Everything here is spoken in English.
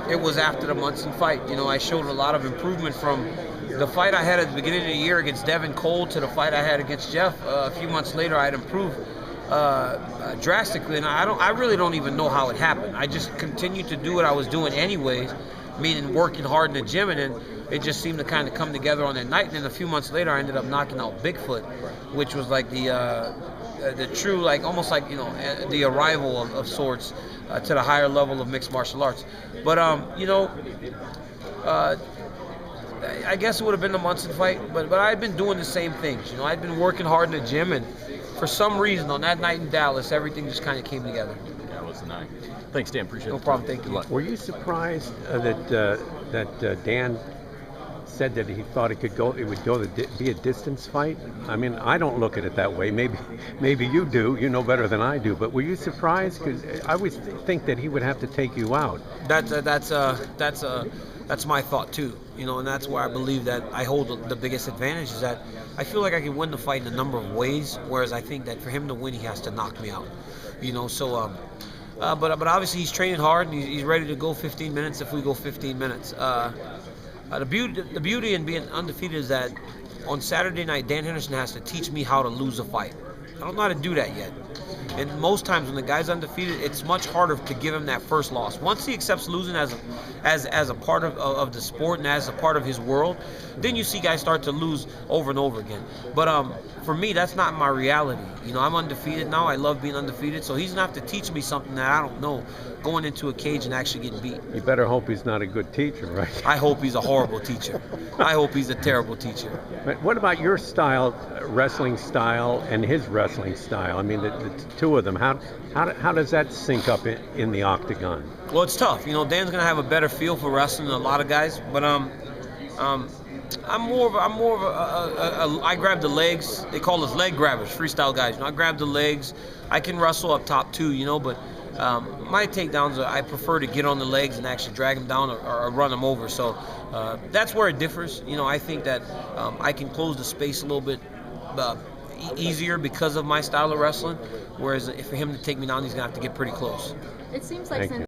it was after the Munson fight. You know, I showed a lot of improvement from the fight I had at the beginning of the year against Devin Cole to the fight I had against Jeff. A few months later, I had improved drastically, and I really don't even know how it happened. I just continued to do what I was doing anyways, meaning working hard in the gym, and then it just seemed to kind of come together on that night. And then a few months later, I ended up knocking out Bigfoot, which was like the true, like almost like, you know, the arrival of sorts to the higher level of mixed martial arts. But you know, I guess it would have been the Munson fight, but I've been doing the same things. You know, I've been working hard in the gym, and for some reason on that night in Dallas, everything just kind of came together. Yeah, it was the night. Thanks, Dan. Appreciate it. No problem. Thank you. Were you surprised that Dan said that he thought it would be a distance fight? I mean, I don't look at it that way. Maybe you do. You know better than I do. But were you surprised? Because I always think that he would have to take you out. That's my thought too. You know, and that's where I believe that I hold the biggest advantage, is that I feel like I can win the fight in a number of ways. Whereas I think that for him to win, he has to knock me out. You know, so. But obviously he's training hard, and he's ready to go 15 minutes if we go 15 minutes. The beauty in being undefeated is that on Saturday night, Dan Henderson has to teach me how to lose a fight. I don't know how to do that yet. And most times when the guy's undefeated, it's much harder to give him that first loss. Once he accepts losing as a part of the sport and as a part of his world, then you see guys start to lose over and over again. But for me, that's not my reality. You know, I'm undefeated now. I love being undefeated. So he's going to have to teach me something that I don't know going into a cage and actually getting beat. You better hope he's not a good teacher, right? I hope he's a horrible teacher. I hope he's a terrible teacher. But what about your style, wrestling style, and his wrestling style? I mean, the two of them, how does that sync up in the octagon? Well, it's tough. You know, Dan's gonna have a better feel for wrestling than a lot of guys, but I'm more of a I grab the legs. They call us leg grabbers, freestyle guys. You know, I grab the legs. I can wrestle up top too, you know, but my takedowns, I prefer to get on the legs and actually drag them down or run them over. So that's where it differs. You know, I think that I can close the space a little bit easier because of my style of wrestling, whereas for him to take me down, he's gonna have to get pretty close. It seems like since